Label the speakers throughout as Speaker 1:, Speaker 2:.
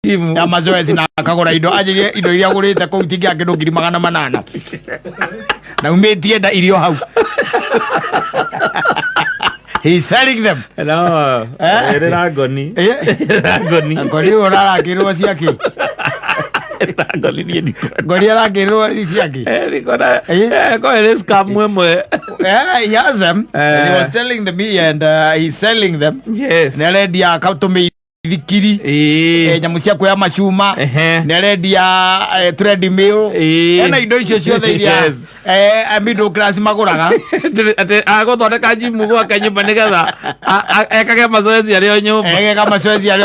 Speaker 1: ya mazoezi na akagora indo aje indo iria gurite ku itingi ake ndungiri 800 na umetie nda irio hau. He's selling them.
Speaker 2: No. Ragoni.
Speaker 1: Ngoni urarakirwo ciake.
Speaker 2: Ngoni ni ndiko.
Speaker 1: Ngoni arakirwo ciake.
Speaker 2: Nikona. Ko eres kamwe.
Speaker 1: He has them. He was telling me and he's selling them.
Speaker 2: Yes.
Speaker 1: Neredia kautume thikiri nyamu cia kuya machuma neredia treadmill ena indo icio ciothe iria middle class maguraga
Speaker 2: ate agothondeka jimu gwa kanyumba nigetha ekage mazoezi ario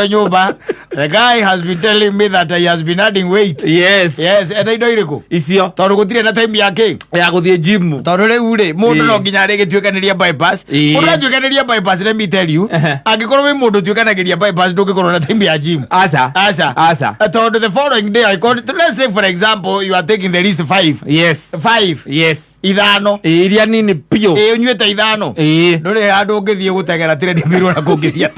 Speaker 2: nyumba. The guy has been telling me that he has been adding weight. Yes
Speaker 1: ena indo iriku
Speaker 2: icio
Speaker 1: tondu gutire na time yake
Speaker 2: ya guthie jimu
Speaker 1: tondu riu ri mundu no nginya ri gituikaniria bypass mundu atuikaniria bypass let me tell you angikorwo wi mundu tuikanagiria bypass ndugikorwo na time ya gym.
Speaker 2: Asa.
Speaker 1: The following day I called. Let's say for example you are taking the least 5.
Speaker 2: Yes.
Speaker 1: 5.
Speaker 2: Yes.
Speaker 1: Ithano.
Speaker 2: Iria nini pio.
Speaker 1: Unyuete ithano. Ndore handu ngithie gutegera treadmill na kungithia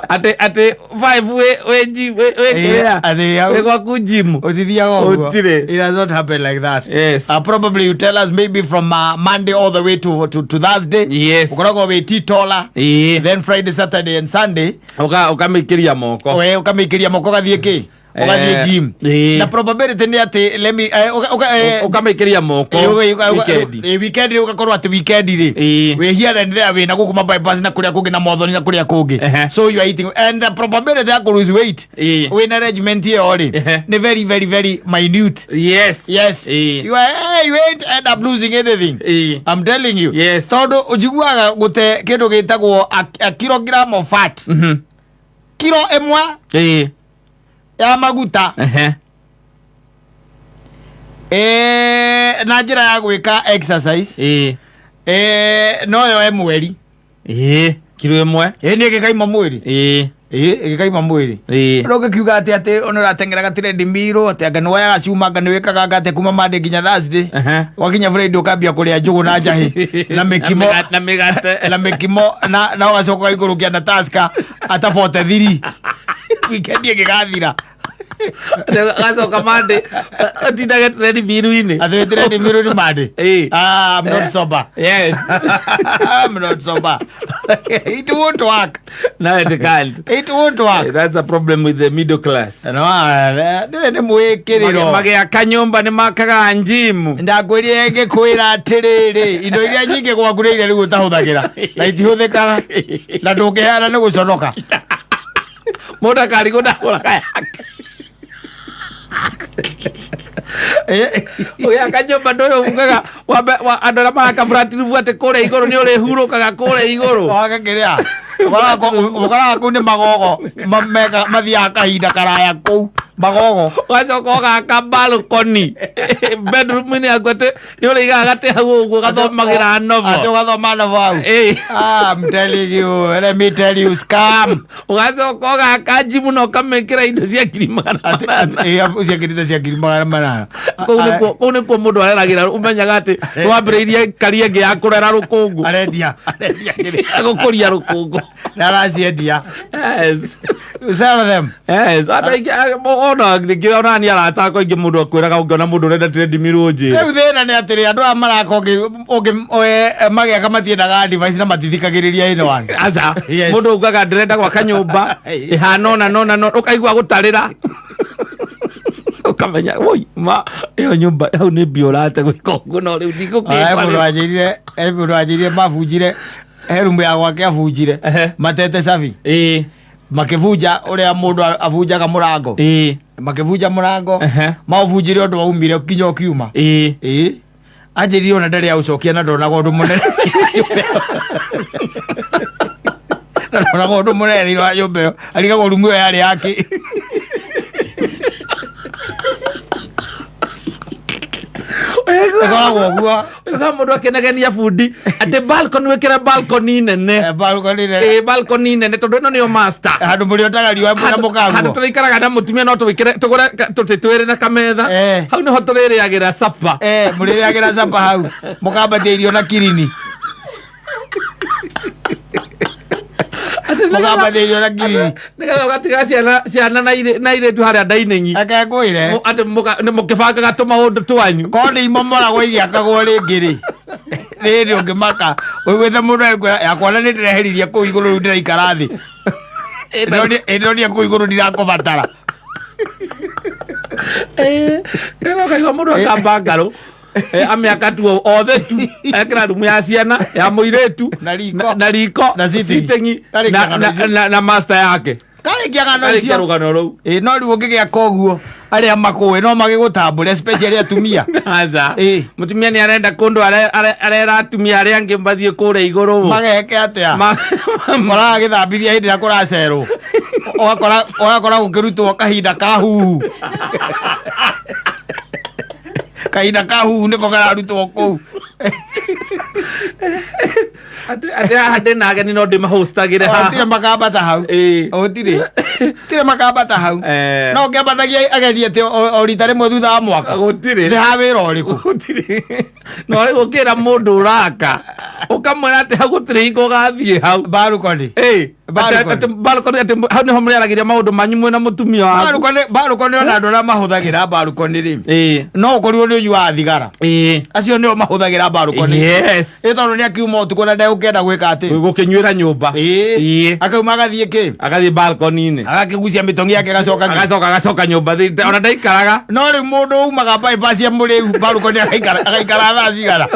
Speaker 2: ate 5 we kwa ku gym.
Speaker 1: Uthithia go. It does not happen like that.
Speaker 2: Yes.
Speaker 1: Probably you tell us maybe from Monday all the way to Thursday.
Speaker 2: Yes.
Speaker 1: Ukorogo we titola. Then Friday, Saturday and Sunday
Speaker 2: ukamikiria moko.
Speaker 1: We ukamikiria moko gathie ki? Ugathie gym. Na probability ni ati let me
Speaker 2: ukamikiria moko
Speaker 1: weekend ugakorwo ati weekend ri we here and there we na gukuma bypass na kuria kungi na mothoni na kuria kungi. So you are eating and the probability ya lose weight we na regiment here ori ni very very very minute.
Speaker 2: Yes.
Speaker 1: You ain't end up losing anything. I'm telling you.
Speaker 2: Yes.
Speaker 1: Tondu ujiguaga gute kindu gitagwo a kilogram of fat. Kilo emwa ya maguta na njira ya gwika exercise no yo emweri
Speaker 2: kilo emwe
Speaker 1: ni gikaima mwiri gikaima mwiri roge kiuga ati onora tengera gatire ndimiro ati anga no ya gacuma anga niwekaga ngate kuma Monday nginya Thursday wakinya Friday ukambia kuria njugu na njahi na mekimo na wacoka igurukia na taska ata 43 weekend igigathira
Speaker 2: gacoka Monday atindaga trade biru-ini
Speaker 1: trade biru-ini Monday. I'm not sober.
Speaker 2: Yes.
Speaker 1: I'm not sober. It won't work.
Speaker 2: No, it can't.
Speaker 1: It won't work.
Speaker 2: That's a problem with the middle class.
Speaker 1: No, ni mwikiriro
Speaker 2: mage akanyumba ni makaga njimu
Speaker 1: ndakwirie ngikwira atiriri indo iria nyingi gwakureire riu utahuthagira na itihuthikana na ndungihana ni guconoka
Speaker 2: muda karigo ndakuraga yake oya kanyumba ndoyo ungaga andora maka fratirivu ate kore igoro ni ore hurukaga kore igoro
Speaker 1: wagakiria ukara ku ni magogo mameka mathia kahinda karaya ku magogo
Speaker 2: wacoka kabalkoni bedroom ni agote ni ore igagate hau ugo gathomagira novo
Speaker 1: gathoma novo I'm telling you, let me tell you, scam
Speaker 2: ugacoka kajimu no kamekira indo cia kirimana
Speaker 1: cia kirita cia kirimana
Speaker 2: kone ko mundu areragira umenyaga ati wambiriirie karia ngi ya kurera rukungu
Speaker 1: arendia
Speaker 2: gukuria rukungu
Speaker 1: na raciendia.
Speaker 2: Yes.
Speaker 1: Sell them.
Speaker 2: Yes. Ona ngiona ni arata ko ingi mundu akwiraga ungiona mundu urenda trade miruji
Speaker 1: riu thina ni atiri andu a maraka ungi magia kamatiendaga device na matithikagiriria ino wangu
Speaker 2: aca mundu ugaga ndirenda gwa kanyumba ihana no ukaigua gutarira ukamenya woi ma iyo nyumba hau ni biorate gwika uguo no riu ndigukipa
Speaker 1: mundu ajirire mabunjire herumu ya gwake abunjire matete safi makivunja uria mundu avunjaga murango makivunja murango mauvunjire undu waumire kinyo kiuma ajirire ona ndari ya ucokia na ndona gondu munene ndona gondu munene ira nyumba aliga gorumu yari yake
Speaker 2: ega mundu akenegenia fundi ate balcony wekera balcony nene balcony nene tondu ino niyo master
Speaker 1: handu muri otaga riwa na mukaguo
Speaker 2: handu turikaraga na mutumia no tuwikire tugure tutitwire na kametha hau niho tuririagira sapa
Speaker 1: muririagira sapa hau mukambatia irio na kirini Mugamba thiyo na ngiri.
Speaker 2: Nigetha gatiga ciana na ire tu haria ndainingi.
Speaker 1: Akagwire.
Speaker 2: Ati mukibanga gatuma undu twanyu.
Speaker 1: Koni imomoragwo igiakagwo ringi ri. Riri ungimaka. Wigwithe mundu yakwana ni ndireheririe kuu iguru riu ndiraikara thi. Ndonia kuu iguru ndirakubatara.
Speaker 2: Kana kaigua mundu akambangaro. Amiaka tu othe tu ekira rumu ya ciana ya muiretu na riko na sitting na master yake
Speaker 1: kari kiagano cio no riu ngigia koguo aria makuwe no magigutambure especially atumia
Speaker 2: aza mutumia ni arenda kundu arera atumia aria angi mbathie kure iguru
Speaker 1: mageke atia mara githambithia hindi ya kuracerwo ogakora gukirutwo kahinda ka huhu kahinda ka huhu niko kararutwo kuu
Speaker 2: ate hande na ageni no ndimahostagire ha
Speaker 1: tire makambata hau tire makambata hau no ngiambathagia ageni ati o rita rimwe thutha wa mwaka
Speaker 2: gutire
Speaker 1: ni ha wira uriku
Speaker 2: gutire no ri gukira mundu uraka ukamwira ati ha gutire hingo gathie hau
Speaker 1: barukoni
Speaker 2: barukoni ati hau niho muriaragiria maundu manyu mwena mutumia waku
Speaker 1: barukoni ona andu aria mahuthagira barukoni ri no ukorirwo ni unyua thigara acio nio mahuthagira barukoni tondu ni akiuma utuku na ndegukenda gwika ati
Speaker 2: gukinywira nyumba
Speaker 1: akauma agathie ki
Speaker 2: agathie balcony-ini
Speaker 1: agakigucia mitongi yake
Speaker 2: agacoka nyumba ona ndaikaraga
Speaker 1: no ri mundu umaga bypass ya muriu barukoni agaikara thaa cigana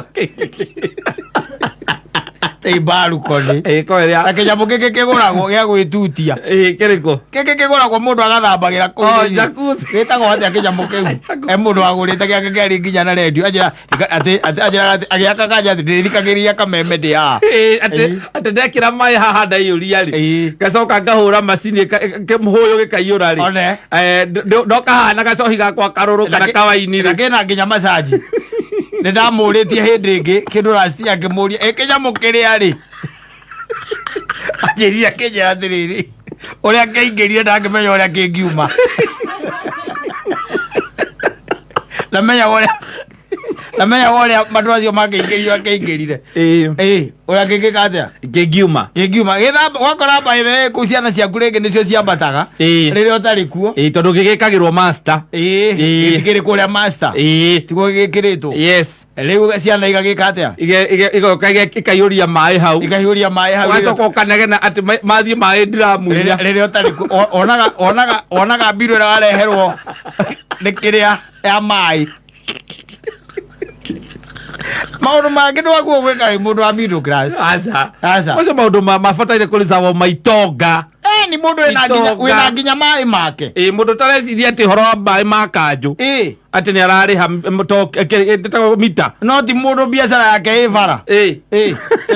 Speaker 1: balcony
Speaker 2: koeria
Speaker 1: akinyamu giki kiguragwo gia gwitutia
Speaker 2: kiriko
Speaker 1: giki kiguragwo mundu agathambagira kuu
Speaker 2: jacuzzi
Speaker 1: gitagwo atia kinyamu kiu mundu wagurite giake keri nginya na radio ajira agiaka kanja ndirithikagiria kameme ndi ha ati ndekira mai haha ndaiyuria ri gacoka ngahura macini kimuhuyu gikaiyura ri ndokahana gacohi gakwa karuru kana kawaini ri kina nginya masaji ndamuritie hindi ingi kindu rasti akimuria kinyamu kiria ri anjiria kinjira atiriri uria kiingirire ndangimenya uria kingiuma namenya uria mandu acio makiingirire uria kingika atia
Speaker 2: kingiuma
Speaker 1: githamba wakora baithe ku ciana ciaku ringi nicio ciambataga riria utari kuo
Speaker 2: tondu gigikagirwo master
Speaker 1: gikiri kuria master tiguo gikiritwo riu ciana igagika atia
Speaker 2: ikaiuria mai hau ugacoka ukanegena ati mathie mai ndiramu
Speaker 1: riria utari kuo onaga mbiru ira wareherwo ni kiria ya mai maundu mangi ndwaguo gwika mundu wa middle class
Speaker 2: aca maundu mabataire kurizagwo maitonga
Speaker 1: ni mundu wina nginya mai make
Speaker 2: mundu tareciria ati horo wa mai ma kanju ati ni arariha mita
Speaker 1: no ti mundu biacara yake ivara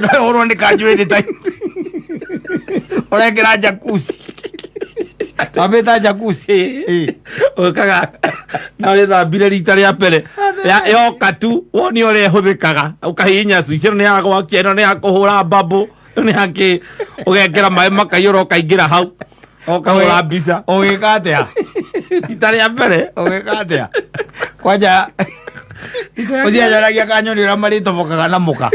Speaker 1: no horo ni kanju indi ta urekira jacuzzi abeta jacuzzi
Speaker 2: okaga na withambire rita ria mbere yoka tu woni uria ihuthikaga ukahinya switch ni ya gwakia no ni ya kuhura babu ni haki ugekira mai makaiyura ukaingira hau ukahura mbica
Speaker 1: ugika atia
Speaker 2: rita ria mbere
Speaker 1: ugika atia kwanja uciajoragia kanyoni uria maritobokaga na muka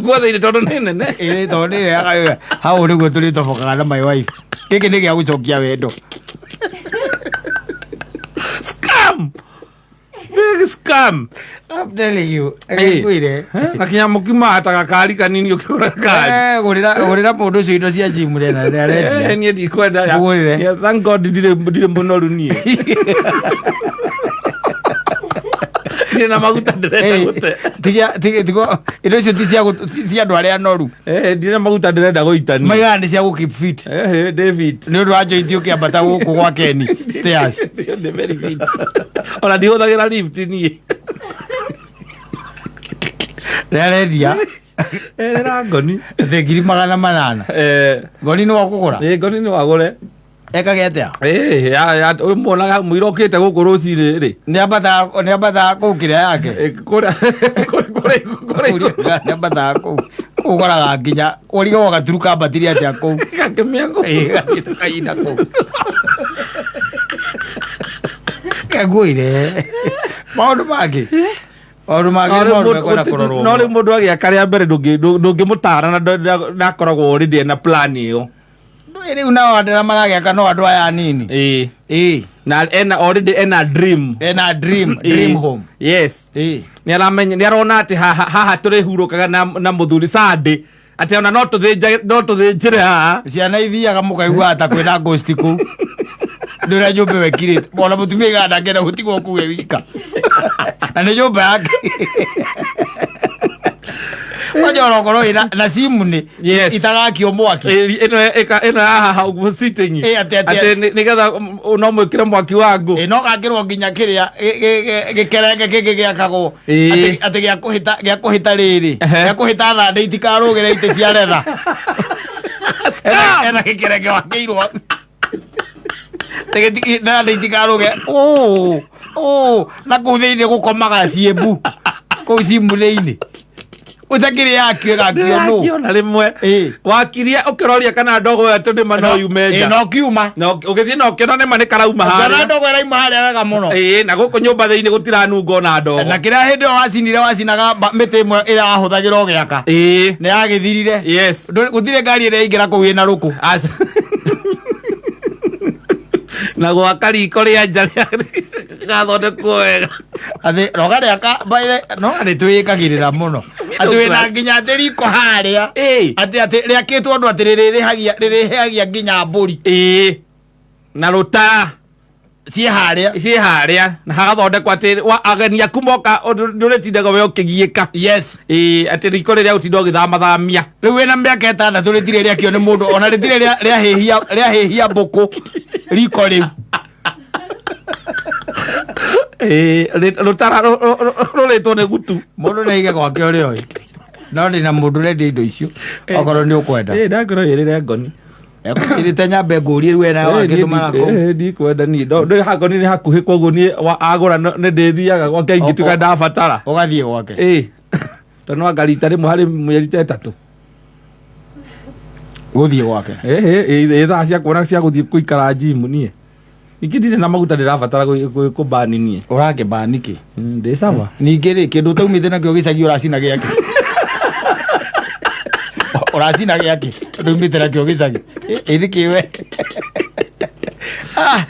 Speaker 2: guothe tondu ni nene
Speaker 1: tondu ni hau niguo turitobokaga na my wife giki ni gia gucokia wendo
Speaker 2: scam big scam
Speaker 1: I'm telling you kwire
Speaker 2: nakinya mukima hata kari kanini ukigura kari
Speaker 1: gurira mundu ucio indo cia gym rena ready
Speaker 2: ni ndikwenda ya thank god ndire munoru nie na maguta ndirenda gute
Speaker 1: tigo indo icio ti cia andu aria noru
Speaker 2: ndire maguta ndirenda guitani
Speaker 1: maiga ni cia gu keep fit
Speaker 2: David
Speaker 1: ni undu wa joint ukiambata guku gwa Keni stairs
Speaker 2: ni very fit ona ndihuthagira lift nie
Speaker 1: redia
Speaker 2: era ngoni
Speaker 1: ngiri 800 ngoni ni wakugura
Speaker 2: ngoni ni wagure
Speaker 1: ekage atia
Speaker 2: ya muonaga muira ukite guku ruciri ri
Speaker 1: ni ambata ku kiria yake
Speaker 2: kore
Speaker 1: ni ambata ku ukoraga nginya uriga wagaturu kambatiria atia ku
Speaker 2: gakemiago
Speaker 1: kaina ku kaguire maundu mangi
Speaker 2: no ri mundu agiaka ria mbere ndungimutara na akoragwo already na plan iyo
Speaker 1: riu nao andira marageka no andu aya nini
Speaker 2: na already ena
Speaker 1: dream home.
Speaker 2: Yes ni aramenya ni arona ati haha turi hurukaga na muthuri Sandi ati ona no tuthinjire haha
Speaker 1: ciana ithiaga mukaigua ata kwina ghost ku ndira nyumba wekirite bona mutumia iganda ngenda gutigwo kuwe wika na ni nyumba yake wajora ngoro na simu ni itagakio mwaki
Speaker 2: eno haha sitting ati nigetha no mwikire mwaki wangu
Speaker 1: no gakirwo nginya kiria gikerenge kiki giakagwo ati gia kuhita riri gia kuhita thande itikarugire ite cia retha ena gikerenge wakirwo tegeti na itikarugire na kuthini gukomaga ciembu ko simu-ini utakiri yakio gakio
Speaker 2: na rimwe wakiria ukiroria kana ndogo ya tundi mano yumeja
Speaker 1: no kiuma
Speaker 2: no ugithie no kino ne mane karauma haria
Speaker 1: kana ndogo iraima haria wega muno
Speaker 2: na guku nyumba thiini gutiranungo na ndogo
Speaker 1: na kiria hindi wacinaga miti imwe ira ahuthagira ugiaka ni yagithirire
Speaker 2: yes
Speaker 1: gutire ngari ira ingira kuwi na ruku
Speaker 2: na gwaka riko ria nja gathondekwo wega
Speaker 1: athi roga riaka baile no ari twikagirira muno ati wina nginya ati riko haria ati riakitwo andu ati ririhagia nginya mburi
Speaker 2: na ruta
Speaker 1: ciĩ haria
Speaker 2: na hagathondekwo ati ageni aku moka nduritindaga we ukigiika
Speaker 1: yes
Speaker 2: ati riko riria utinda ugithamathamia
Speaker 1: riu wina miaka 6 ritire riakio ni mundu ona ritire riahihia mbuku riko riu
Speaker 2: rutara ruritwo ni gutu
Speaker 1: mundu neige gwake uri oi no ndi na mundu rendi indo icio okorwo ni ukwenda
Speaker 2: ndakoro irire ngoni
Speaker 1: irite nyambe nguri riu ena wake tumarako
Speaker 2: ndikwenda ni ndo hangoni ni hakuhi koguo ni agura ni ndithiaga gwake ingituka ndabatara
Speaker 1: ugathie gwake
Speaker 2: tono ngarita rimwe hari mweri 3
Speaker 1: guthie gwake
Speaker 2: ithaa cia kuona cia guthie kuikara gym nie ikindire na maguta ndirabatara kubani nie
Speaker 1: urake bani ki
Speaker 2: ndi sawa
Speaker 1: ningi ri kindu taumite nakio gicagi uracina giake uracina giake ndumite nakio gicagi iri kiwe